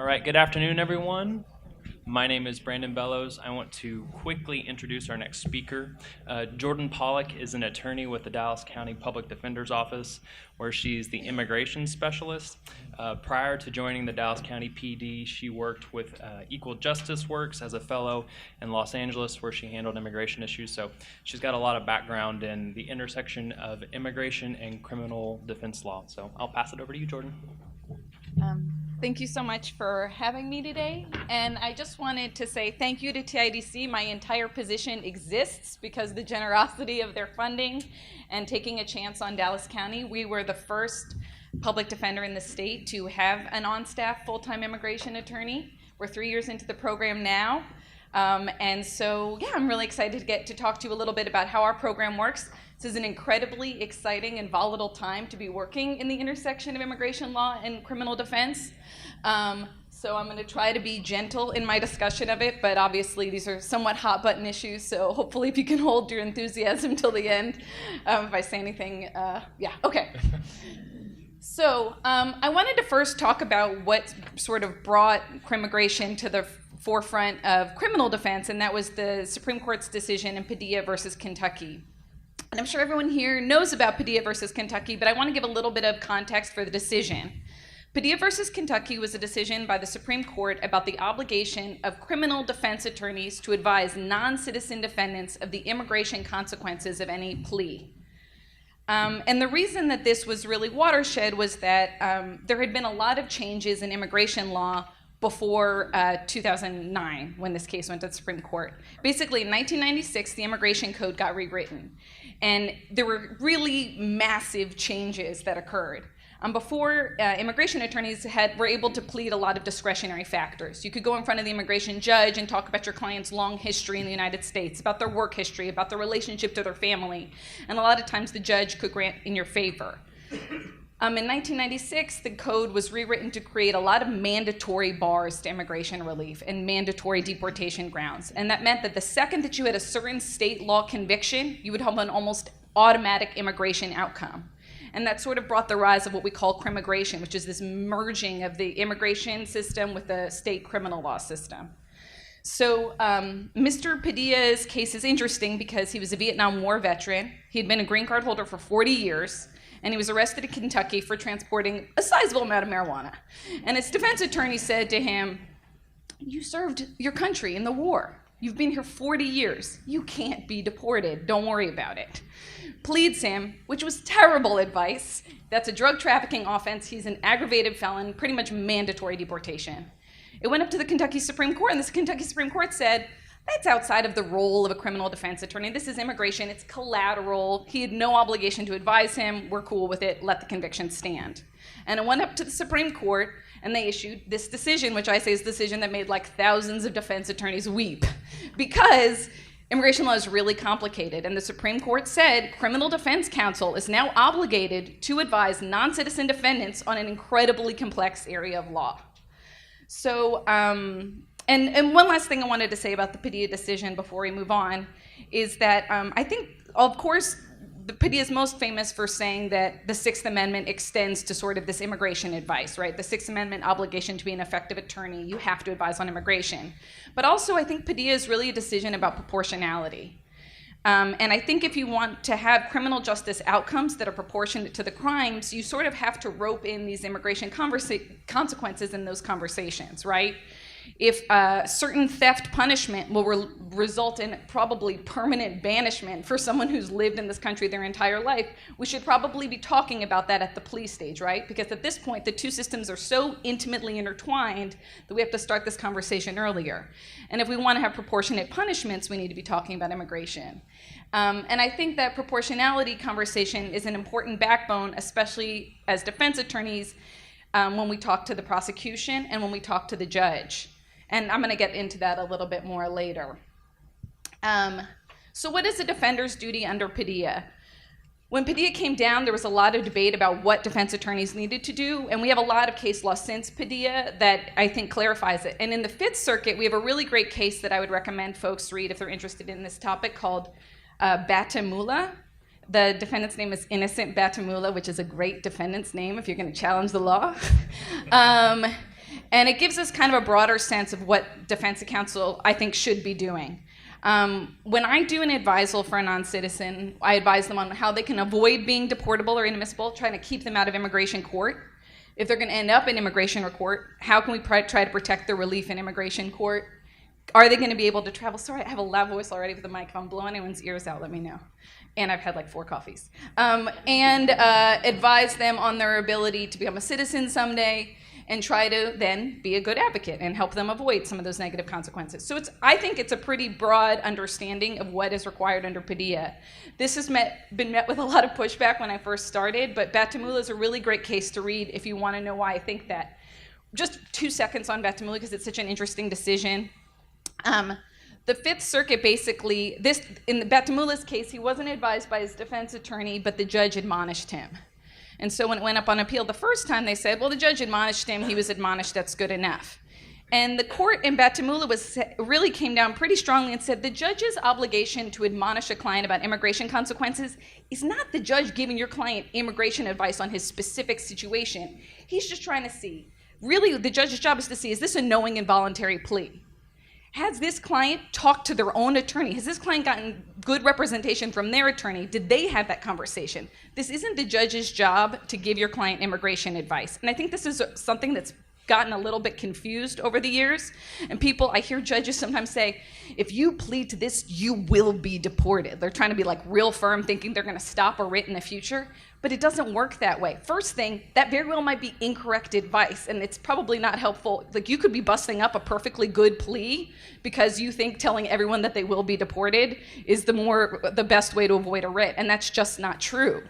All right, good afternoon, everyone. My name is Brandon Bellows. I want to quickly introduce our next speaker. Jordan Pollock is an attorney with the Dallas County Public Defender's Office, where she's the immigration specialist. Prior to joining the Dallas County PD, she worked with Equal Justice Works as a fellow in Los Angeles, where she handled immigration issues. So she's got a lot of background in the intersection of immigration and criminal defense law. So I'll pass it over to you, Jordan. Thank you so much for having me today. And I just wanted to say thank you to TIDC. My entire position exists because of the generosity of their funding and taking a chance on Dallas County. We were the first public defender in the state to have an on-staff full-time immigration attorney. We're 3 years into the program now. And so, yeah, I'm really excited to get to talk to you a little bit about how our program works. This is an incredibly exciting and volatile time to be working in the intersection of immigration law and criminal defense. So I'm going to try to be gentle in my discussion of it, but obviously these are somewhat hot button issues, so hopefully if you can hold your enthusiasm till the end. If I say anything, yeah, okay. So I wanted to first talk about what sort of brought crimmigration to the forefront of criminal defense, and that was the Supreme Court's decision in Padilla versus Kentucky. And I'm sure everyone here knows about Padilla versus Kentucky, but I want to give a little bit of context for the decision. Padilla versus Kentucky was a decision by the Supreme Court about the obligation of criminal defense attorneys to advise non-citizen defendants of the immigration consequences of any plea. And the reason that this was really watershed was that there had been a lot of changes in immigration law before 2009, when this case went to the Supreme Court. Basically, in 1996, the Immigration Code got rewritten. And there were really massive changes that occurred. Before, immigration attorneys were able to plead a lot of discretionary factors. You could go in front of the immigration judge and talk about your client's long history in the United States, about their work history, about their relationship to their family. And a lot of times the judge could grant in your favor. In 1996, the code was rewritten to create a lot of mandatory bars to immigration relief and mandatory deportation grounds. And that meant that the second that you had a certain state law conviction, you would have an almost automatic immigration outcome. And that sort of brought the rise of what we call crimmigration, which is this merging of the immigration system with the state criminal law system. So Mr. Padilla's case is interesting because he was a Vietnam War veteran. He had been a green card holder for 40 years. And he was arrested in Kentucky for transporting a sizable amount of marijuana. And his defense attorney said to him, "You served your country in the war. You've been here 40 years. You can't be deported. Don't worry about it." Pleads him, which was terrible advice. That's a drug trafficking offense. He's an aggravated felon, pretty much mandatory deportation. It went up to the Kentucky Supreme Court, and the Kentucky Supreme Court said, that's outside of the role of a criminal defense attorney. This is immigration. It's collateral. He had no obligation to advise him. We're cool with it. Let the conviction stand. And it went up to the Supreme Court, and they issued this decision, which I say is a decision that made like thousands of defense attorneys weep, because immigration law is really complicated. And the Supreme Court said criminal defense counsel is now obligated to advise non-citizen defendants on an incredibly complex area of law. So, And one last thing I wanted to say about the Padilla decision before we move on is that I think, of course, Padilla is most famous for saying that the Sixth Amendment extends to sort of this immigration advice, right? The Sixth Amendment obligation to be an effective attorney, you have to advise on immigration. But also, I think Padilla is really a decision about proportionality. And I think if you want to have criminal justice outcomes that are proportionate to the crimes, you sort of have to rope in these immigration consequences in those conversations, right? If certain theft punishment will result in probably permanent banishment for someone who's lived in this country their entire life, we should probably be talking about that at the plea stage, right? Because at this point, the two systems are so intimately intertwined that we have to start this conversation earlier. And if we want to have proportionate punishments, we need to be talking about immigration. And I think that proportionality conversation is an important backbone, especially as defense attorneys, when we talk to the prosecution and when we talk to the judge. And I'm going to get into that a little bit more later. So what is a defender's duty under Padilla? When Padilla came down, there was a lot of debate about what defense attorneys needed to do, and we have a lot of case law since Padilla that I think clarifies it. And in the Fifth Circuit, we have a really great case that I would recommend folks read if they're interested in this topic called Batamula. The defendant's name is Innocent Batamula, which is a great defendant's name if you're going to challenge the law. And it gives us kind of a broader sense of what defense counsel, I think, should be doing. When I do an advisal for a non-citizen, I advise them on how they can avoid being deportable or inadmissible, trying to keep them out of immigration court. If they're going to end up in immigration court, how can we try to protect their relief in immigration court? Are they going to be able to travel? Sorry, I have a loud voice already with the mic. If I'm blowing anyone's ears out, let me know. And I've had like 4 coffees. Advise them on their ability to become a citizen someday, and try to then be a good advocate and help them avoid some of those negative consequences. So I think it's a pretty broad understanding of what is required under Padilla. This has been met with a lot of pushback when I first started, but Batamula is a really great case to read if you want to know why I think that. Just 2 seconds on Batamula because it's such an interesting decision. The Fifth Circuit basically, in the Batamula's case, he wasn't advised by his defense attorney, but the judge admonished him. And so when it went up on appeal the first time, they said, well, the judge admonished him, he was admonished, that's good enough. And the court in Batamula really came down pretty strongly and said the judge's obligation to admonish a client about immigration consequences is not the judge giving your client immigration advice on his specific situation. He's just trying to see. Really, the judge's job is to see, is this a knowing and voluntary plea? Has this client talked to their own attorney? Has this client gotten good representation from their attorney? Did they have that conversation? This isn't the judge's job to give your client immigration advice. And I think this is something that's gotten a little bit confused over the years. And I hear judges sometimes say, if you plead to this, you will be deported. They're trying to be like real firm, thinking they're gonna stop a writ in the future. But it doesn't work that way. First thing, that very well might be incorrect advice, and it's probably not helpful. Like, you could be busting up a perfectly good plea because you think telling everyone that they will be deported is the best way to avoid a writ, and that's just not true.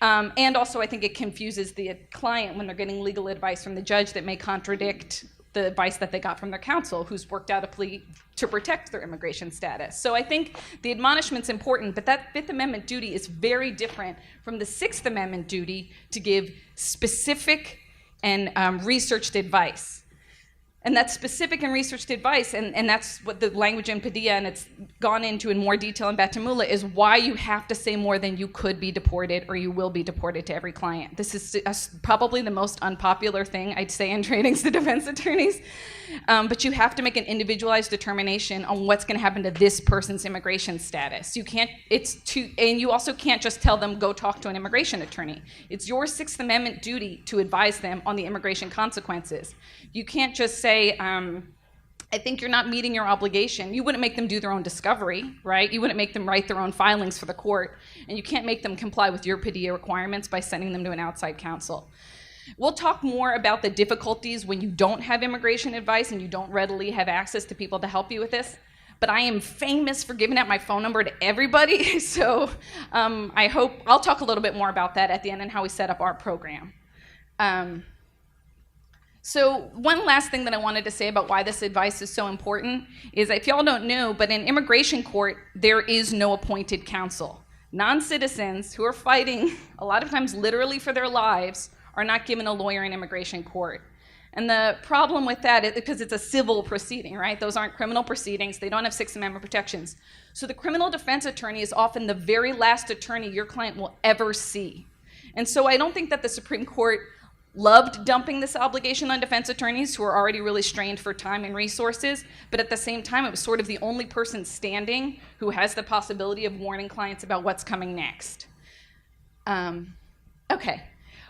And also, I think it confuses the client when they're getting legal advice from the judge that may contradict the advice that they got from their counsel, who's worked out a plea to protect their immigration status. So I think the admonishment's important, but that Fifth Amendment duty is very different from the Sixth Amendment duty to give specific and researched advice. And that specific and researched advice, and that's what the language in Padilla, and it's gone into in more detail in Batamula, is why you have to say more than you could be deported or you will be deported to every client. This is probably the most unpopular thing I'd say in trainings to defense attorneys, but you have to make an individualized determination on what's going to happen to this person's immigration status. And you also can't just tell them, go talk to an immigration attorney. It's your Sixth Amendment duty to advise them on the immigration consequences. You can't just say, I think you're not meeting your obligation. You wouldn't make them do their own discovery, right? You wouldn't make them write their own filings for the court, and you can't make them comply with your Padilla requirements by sending them to an outside counsel. We'll talk more about the difficulties when you don't have immigration advice and you don't readily have access to people to help you with this, but I am famous for giving out my phone number to everybody, so I'll talk a little bit more about that at the end and how we set up our program. So one last thing that I wanted to say about why this advice is so important is, if y'all don't know, but in immigration court, there is no appointed counsel. Non-citizens who are fighting, a lot of times literally for their lives, are not given a lawyer in immigration court. And the problem with that is because it's a civil proceeding, right? Those aren't criminal proceedings. They don't have Sixth Amendment protections. So the criminal defense attorney is often the very last attorney your client will ever see. And so I don't think that the Supreme Court loved dumping this obligation on defense attorneys who are already really strained for time and resources, but at the same time, it was sort of the only person standing who has the possibility of warning clients about what's coming next. Okay.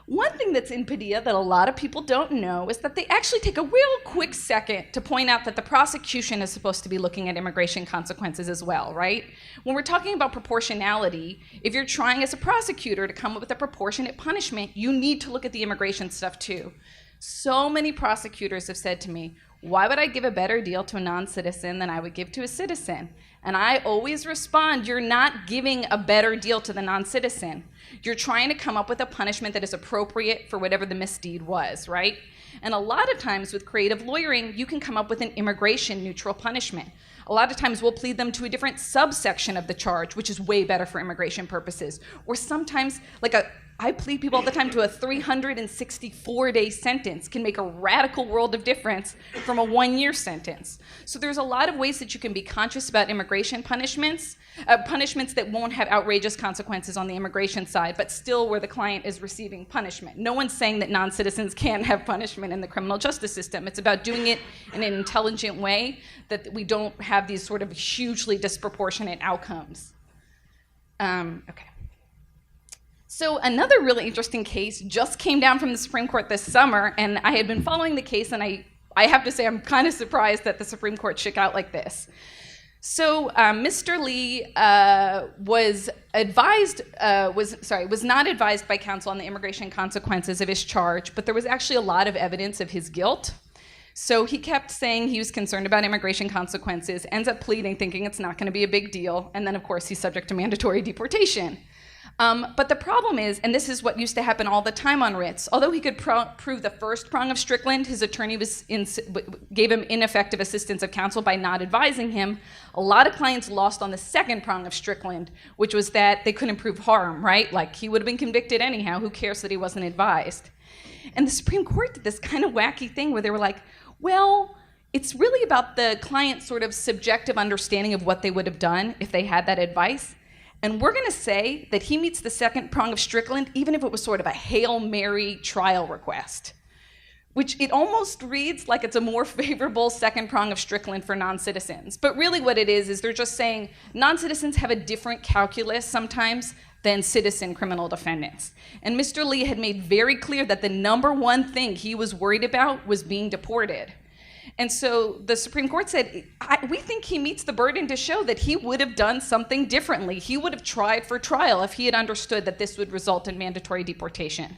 One thing that's in Padilla that a lot of people don't know is that they actually take a real quick second to point out that the prosecution is supposed to be looking at immigration consequences as well, right? When we're talking about proportionality, if you're trying as a prosecutor to come up with a proportionate punishment, you need to look at the immigration stuff too. So many prosecutors have said to me, why would I give a better deal to a non-citizen than I would give to a citizen? And I always respond, you're not giving a better deal to the non-citizen. You're trying to come up with a punishment that is appropriate for whatever the misdeed was, right? And a lot of times with creative lawyering, you can come up with an immigration neutral punishment. A lot of times we'll plead them to a different subsection of the charge, which is way better for immigration purposes. Or sometimes like I plead people all the time to a 364-day sentence can make a radical world of difference from a 1-year sentence. So there's a lot of ways that you can be conscious about immigration punishments, punishments that won't have outrageous consequences on the immigration side, but still where the client is receiving punishment. No one's saying that non-citizens can't have punishment in the criminal justice system. It's about doing it in an intelligent way that we don't have these sort of hugely disproportionate outcomes. Okay. So another really interesting case just came down from the Supreme Court this summer, and I had been following the case, and I have to say I'm kind of surprised that the Supreme Court shook out like this. So Mr. Lee was not advised by counsel on the immigration consequences of his charge, but there was actually a lot of evidence of his guilt. So he kept saying he was concerned about immigration consequences, ends up pleading, thinking it's not going to be a big deal, and then of course he's subject to mandatory deportation. But the problem is, and this is what used to happen all the time on writs, although he could prove the first prong of Strickland, his attorney gave him ineffective assistance of counsel by not advising him. A lot of clients lost on the second prong of Strickland, which was that they couldn't prove harm, right? Like, he would have been convicted anyhow. Who cares that he wasn't advised? And the Supreme Court did this kind of wacky thing where they were like, well, it's really about the client's sort of subjective understanding of what they would have done if they had that advice. And we're going to say that he meets the second prong of Strickland, even if it was sort of a Hail Mary trial request, which it almost reads like it's a more favorable second prong of Strickland for non-citizens. But really what it is they're just saying non-citizens have a different calculus sometimes than citizen criminal defendants. And Mr. Lee had made very clear that the number one thing he was worried about was being deported. And so the Supreme Court said, we think he meets the burden to show that he would have done something differently. He would have tried for trial if he had understood that this would result in mandatory deportation.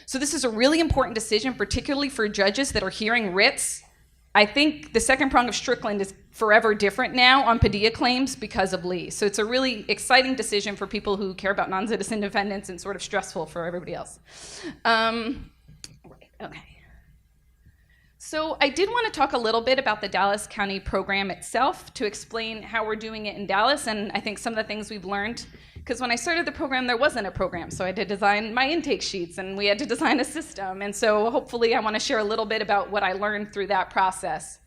So this is a really important decision, particularly for judges that are hearing writs. I think the second prong of Strickland is forever different now on Padilla claims because of Lee. So it's a really exciting decision for people who care about non-citizen defendants and sort of stressful for everybody else. Okay. So I did want to talk a little bit about the Dallas County program itself to explain how we're doing it in Dallas, and I think some of the things we've learned. Because when I started the program, there wasn't a program, so I had to design my intake sheets, and we had to design a system. And so hopefully I want to share a little bit about what I learned through that process.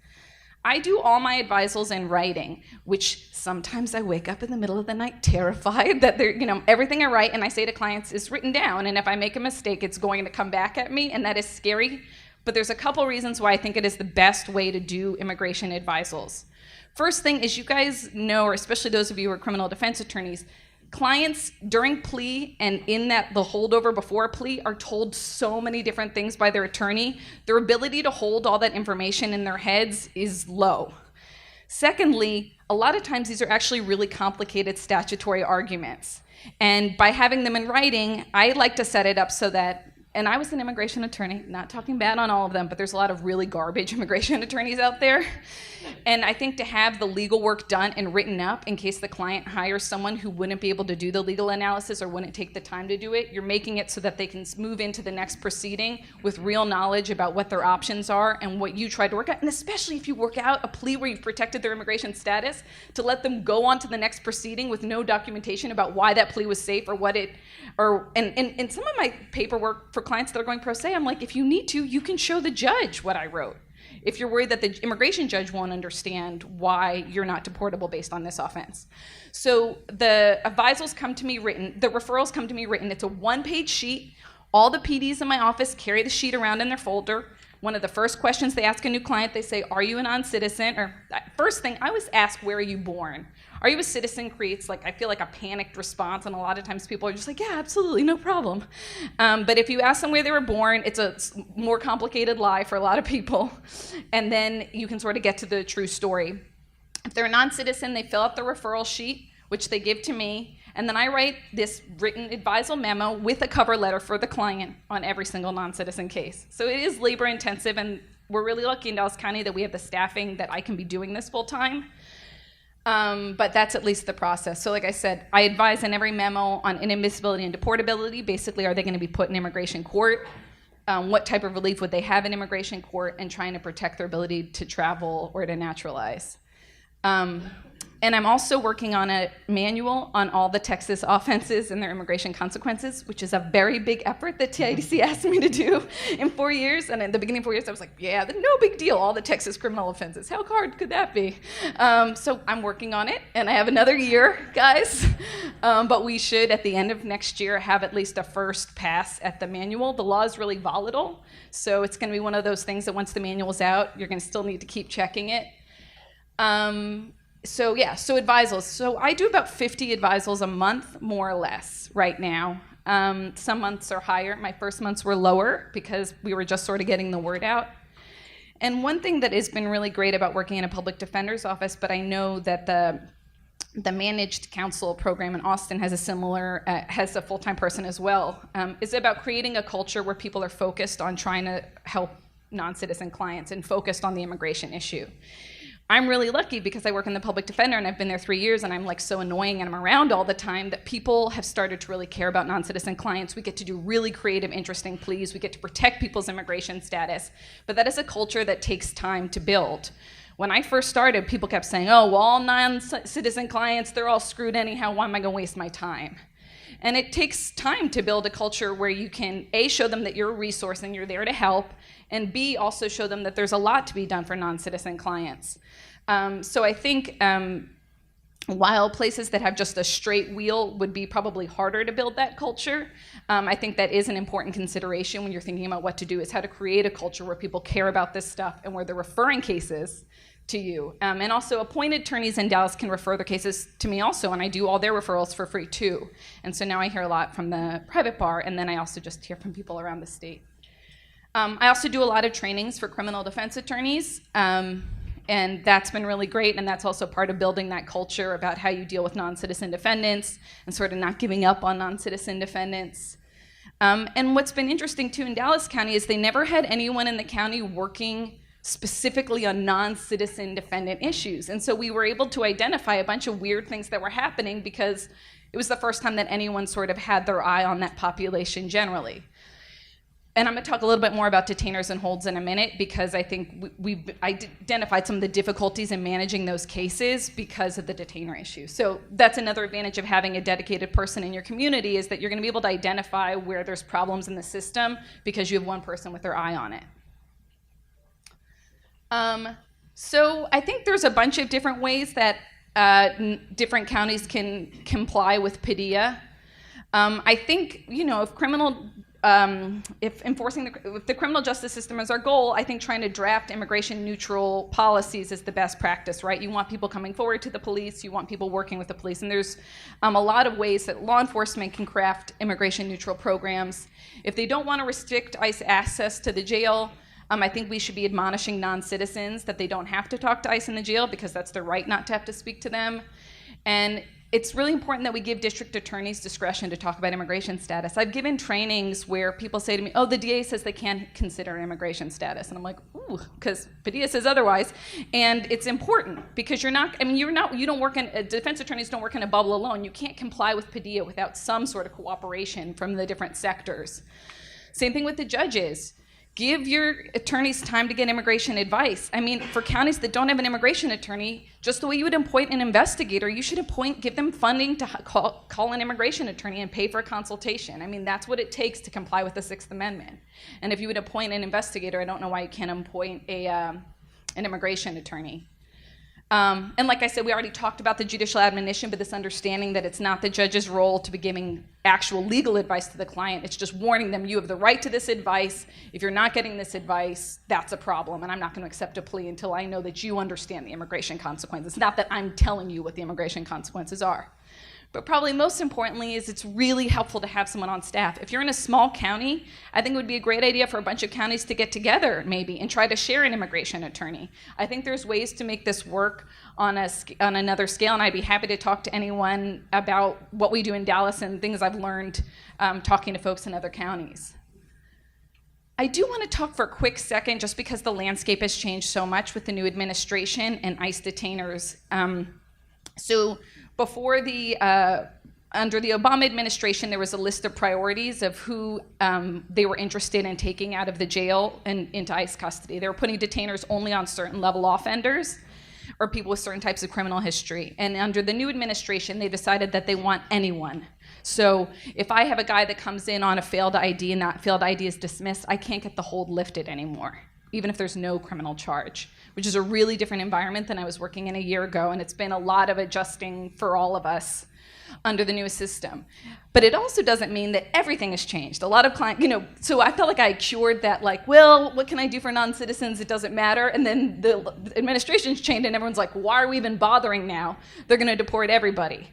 I do all my advisals in writing, which sometimes I wake up in the middle of the night terrified that everything I write and I say to clients is written down, and if I make a mistake, it's going to come back at me, and that is scary. But there's a couple reasons why I think it is the best way to do immigration advisals. First thing is, you guys know, or especially those of you who are criminal defense attorneys, clients during plea and in that the holdover before a plea are told so many different things by their attorney. Their ability to hold all that information in their heads is low. Secondly, a lot of times these are actually really complicated statutory arguments. And by having them in writing, I like to set it up so that, and I was an immigration attorney, not talking bad on all of them, but there's a lot of really garbage immigration attorneys out there. And I think to have the legal work done and written up in case the client hires someone who wouldn't be able to do the legal analysis or wouldn't take the time to do it, you're making it so that they can move into the next proceeding with real knowledge about what their options are and what you tried to work out. And especially if you work out a plea where you've protected their immigration status, to let them go on to the next proceeding with no documentation about why that plea was safe or what it, and some of my paperwork for clients that are going pro se, I'm like, if you need to, you can show the judge what I wrote. If you're worried that the immigration judge won't understand why you're not deportable based on this offense. So the advisals come to me written, the referrals come to me written. It's a one-page sheet. All the PDs in my office carry the sheet around in their folder. One of the first questions they ask a new client, they say, are you a non-citizen? Or first thing, I always ask, where are you born? Are you a citizen? Creates, like, I feel like a panicked response, and a lot of times people are just like, yeah, absolutely, no problem. But if you ask them where they were born, it's a more complicated lie for a lot of people. And then you can sort of get to the true story. If they're a non-citizen, they fill out the referral sheet, which they give to me, and then I write this written advisal memo with a cover letter for the client on every single non-citizen case. So it is labor intensive, and we're really lucky in Dallas County that we have the staffing that I can be doing this full time. But that's at least the process. So like I said, I advise in every memo on inadmissibility and deportability. Basically, are they going to be put in immigration court? What type of relief would they have in immigration court, and trying to protect their ability to travel or to naturalize. And I'm also working on a manual on all the Texas offenses and their immigration consequences, which is a very big effort that TIDC asked me to do in 4 years. And at the beginning of 4 years, I was like, yeah, no big deal, all the Texas criminal offenses. How hard could that be? So I'm working on it, and I have another year, guys. But we should, at the end of next year, have at least a first pass at the manual. The law is really volatile, so it's going to be one of those things that once the manual's out, you're going to still need to keep checking it. So advisals. So I do about 50 advisals a month, more or less, right now. Some months are higher. My first months were lower because we were just sort of getting the word out. And one thing that has been really great about working in a public defender's office, but I know that the managed counsel program in Austin has a similar, has a full-time person as well, is about creating a culture where people are focused on trying to help non-citizen clients and focused on the immigration issue. I'm really lucky because I work in the public defender and I've been there 3 years, and I'm like so annoying and I'm around all the time that people have started to really care about non-citizen clients. We get to do really creative, interesting pleas. We get to protect people's immigration status. But that is a culture that takes time to build. When I first started, people kept saying, oh, well, all non-citizen clients, they're all screwed anyhow. Why am I going to waste my time? And it takes time to build a culture where you can, A, show them that you're a resource and you're there to help, and B, also show them that there's a lot to be done for non-citizen clients. So I think while places that have just a straight wheel would be probably harder to build that culture, I think that is an important consideration when you're thinking about what to do, is how to create a culture where people care about this stuff and where they're referring cases to you. And also appointed attorneys in Dallas can refer their cases to me also, and I do all their referrals for free too. And so now I hear a lot from the private bar, and then I also just hear from people around the state. I also do a lot of trainings for criminal defense attorneys, and that's been really great, and that's also part of building that culture about how you deal with non-citizen defendants and sort of not giving up on non-citizen defendants. And what's been interesting too in Dallas County is they never had anyone in the county working specifically on non-citizen defendant issues. And so we were able to identify a bunch of weird things that were happening because it was the first time that anyone sort of had their eye on that population generally. And I'm going to talk a little bit more about detainers and holds in a minute, because I think we've identified some of the difficulties in managing those cases because of the detainer issue. So that's another advantage of having a dedicated person in your community, is that you're going to be able to identify where there's problems in the system because you have one person with their eye on it. So I think there's a bunch of different ways that different counties can comply with Padilla. I think, you know, if the criminal justice system is our goal, I think trying to draft immigration neutral policies is the best practice, right? You want people coming forward to the police, you want people working with the police, and there's a lot of ways that law enforcement can craft immigration neutral programs. If they don't want to restrict ICE access to the jail, I think we should be admonishing non-citizens that they don't have to talk to ICE in the jail because that's their right not to have to speak to them. And it's really important that we give district attorneys discretion to talk about immigration status. I've given trainings where people say to me, oh, the DA says they can't consider immigration status. And I'm like, ooh, because Padilla says otherwise. And it's important because defense attorneys don't work in a bubble alone. You can't comply with Padilla without some sort of cooperation from the different sectors. Same thing with the judges. Give your attorneys time to get immigration advice. I mean, for counties that don't have an immigration attorney, just the way you would appoint an investigator, you should give them funding to call an immigration attorney and pay for a consultation. I mean, that's what it takes to comply with the Sixth Amendment. And if you would appoint an investigator, I don't know why you can't appoint an immigration attorney. And like I said, we already talked about the judicial admonition, but this understanding that it's not the judge's role to be giving actual legal advice to the client. It's just warning them, you have the right to this advice. If you're not getting this advice, that's a problem, and I'm not going to accept a plea until I know that you understand the immigration consequences. Not that I'm telling you what the immigration consequences are. But probably most importantly is it's really helpful to have someone on staff. If you're in a small county, I think it would be a great idea for a bunch of counties to get together maybe and try to share an immigration attorney. I think there's ways to make this work on another scale, and I'd be happy to talk to anyone about what we do in Dallas and things I've learned talking to folks in other counties. I do want to talk for a quick second, just because the landscape has changed so much with the new administration and ICE detainers. So before under the Obama administration, there was a list of priorities of who they were interested in taking out of the jail and into ICE custody. They were putting detainers only on certain level offenders. or people with certain types of criminal history. And under the new administration, they decided that they want anyone. So if I have a guy that comes in on a failed ID and that failed ID is dismissed, I can't get the hold lifted anymore, even if there's no criminal charge, which is a really different environment than I was working in a year ago, and it's been a lot of adjusting for all of us under the new system. But it also doesn't mean that everything has changed. A lot of clients, so I felt like I cured that, like, well, what can I do for non-citizens? It doesn't matter. And then the administration's changed and everyone's like, why are we even bothering now? They're gonna deport everybody.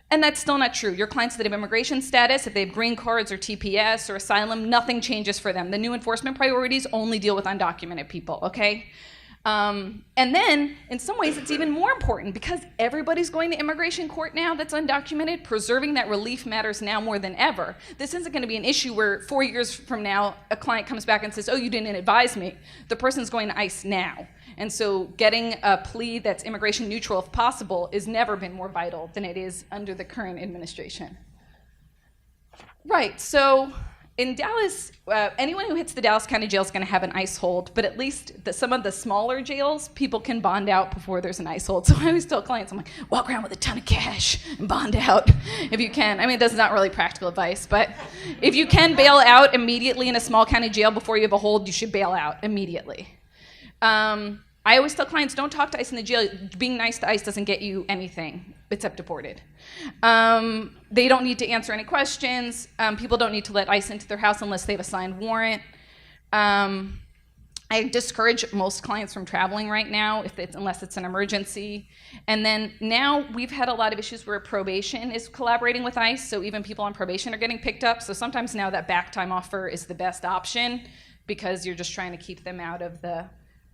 And that's still not true. Your clients that have immigration status, if they have green cards or TPS or asylum, nothing changes for them. The new enforcement priorities only deal with undocumented people, okay? And then, in some ways, it's even more important because everybody's going to immigration court now that's undocumented. Preserving that relief matters now more than ever. This isn't going to be an issue where 4 years from now, a client comes back and says, oh, you didn't advise me. The person's going to ICE now. And so getting a plea that's immigration neutral, if possible, has never been more vital than it is under the current administration. Right, so in Dallas, anyone who hits the Dallas County Jail is going to have an ICE hold, but at least some of the smaller jails, people can bond out before there's an ICE hold. So I always tell clients, I'm like, walk around with a ton of cash and bond out if you can. I mean, that's not really practical advice, but if you can bail out immediately in a small county jail before you have a hold, you should bail out immediately. I always tell clients, don't talk to ICE in the jail. Being nice to ICE doesn't get you anything except deported. They don't need to answer any questions. People don't need to let ICE into their house unless they have a signed warrant. I discourage most clients from traveling right now unless it's an emergency. And then now we've had a lot of issues where probation is collaborating with ICE, so even people on probation are getting picked up. So sometimes now that back time offer is the best option because you're just trying to keep them out of the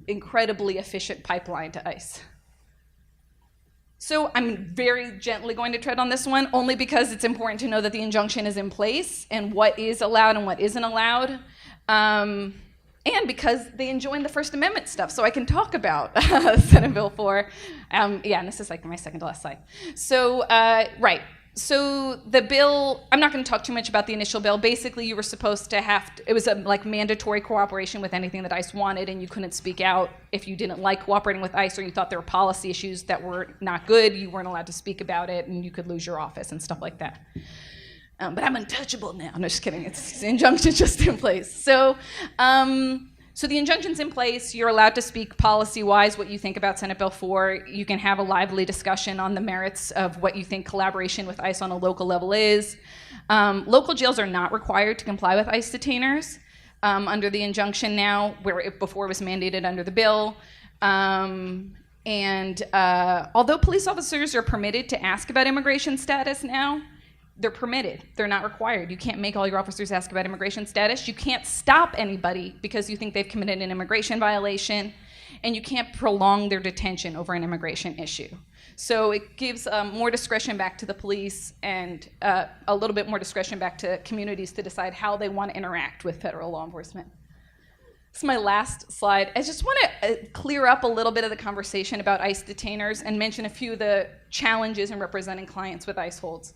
incredibly efficient pipeline to ICE. So I'm very gently going to tread on this one, only because it's important to know that the injunction is in place and what is allowed and what isn't allowed, and because they enjoin the First Amendment stuff, so I can talk about Senate Bill 4. And this is like my second to last slide. So, right. So the bill, I'm not going to talk too much about the initial bill. Basically, you were supposed to it was like mandatory cooperation with anything that ICE wanted, and you couldn't speak out if you didn't like cooperating with ICE or you thought there were policy issues that were not good. You weren't allowed to speak about it, and you could lose your office and stuff like that. But I'm untouchable now. No, just kidding. The injunction's just in place. So the injunction's in place. You're allowed to speak policy-wise what you think about Senate Bill 4. You can have a lively discussion on the merits of what you think collaboration with ICE on a local level is. Local jails are not required to comply with ICE detainers under the injunction now, before it was mandated under the bill. Although police officers are permitted to ask about immigration status now, they're permitted. They're not required. You can't make all your officers ask about immigration status. You can't stop anybody because you think they've committed an immigration violation, and you can't prolong their detention over an immigration issue. So it gives more discretion back to the police and a little bit more discretion back to communities to decide how they want to interact with federal law enforcement. This is my last slide. I just want to clear up a little bit of the conversation about ICE detainers and mention a few of the challenges in representing clients with ICE holds.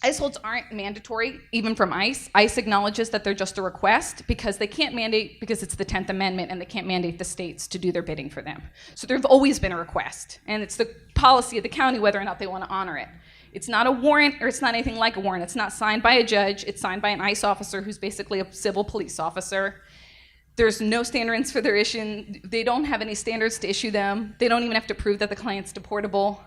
ICE holds aren't mandatory, even from ICE. ICE acknowledges that they're just a request because they can't mandate, because it's the 10th Amendment, and they can't mandate the states to do their bidding for them. So there've always been a request, and it's the policy of the county whether or not they want to honor it. It's not a warrant, or it's not anything like a warrant. It's not signed by a judge. It's signed by an ICE officer who's basically a civil police officer. There's no standards for their issue. They don't have any standards to issue them. They don't even have to prove that the client's deportable.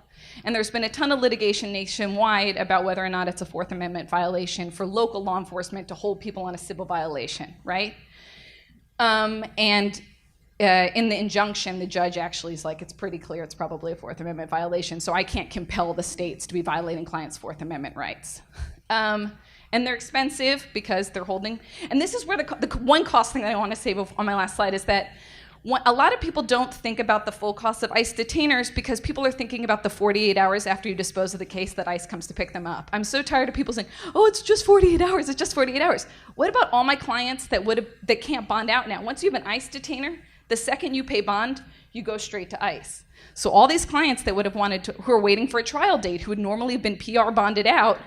And there's been a ton of litigation nationwide about whether or not it's a Fourth Amendment violation for local law enforcement to hold people on a civil violation, right? In the injunction, the judge actually is like, it's pretty clear it's probably a Fourth Amendment violation, so I can't compel the states to be violating clients' Fourth Amendment rights. And they're expensive because they're holding, and this is where the one cost thing that I want to say on my last slide is that a lot of people don't think about the full cost of ICE detainers because people are thinking about the 48 hours after you dispose of the case that ICE comes to pick them up. I'm so tired of people saying, oh, it's just 48 hours, it's just 48 hours. What about all my clients that can't bond out now? Once you have an ICE detainer, the second you pay bond, you go straight to ICE. So all these clients that would have who are waiting for a trial date, who would normally have been PR bonded out,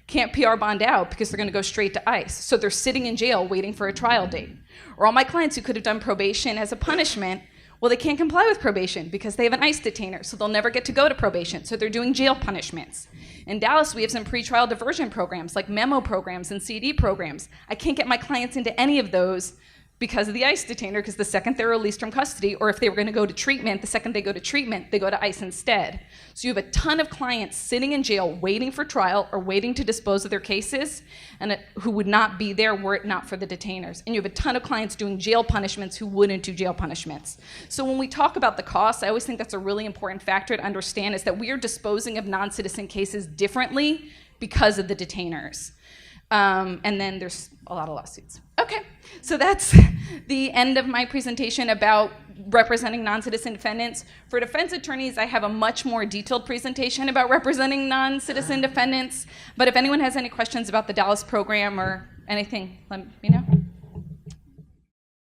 can't PR bond out because they're going to go straight to ICE. So they're sitting in jail waiting for a trial date. Or all my clients who could have done probation as a punishment Well, they can't comply with probation because they have an ICE detainer, so they'll never get to go to probation, so they're doing jail punishments. In Dallas, we have some pretrial diversion programs like memo programs and CD programs. I can't get my clients into any of those because of the ICE detainer, because the second they're released from custody, or if they were going to go to treatment, the second they go to treatment, they go to ICE instead. So you have a ton of clients sitting in jail waiting for trial or waiting to dispose of their cases, and who would not be there were it not for the detainers. And you have a ton of clients doing jail punishments who wouldn't do jail punishments. So when we talk about the costs, I always think that's a really important factor to understand, is that we are disposing of non-citizen cases differently because of the detainers. And then there's a lot of lawsuits. Okay, so that's the end of my presentation about representing non-citizen defendants. For defense attorneys, I have a much more detailed presentation about representing non-citizen defendants. But if anyone has any questions about the Dallas program or anything, let me know.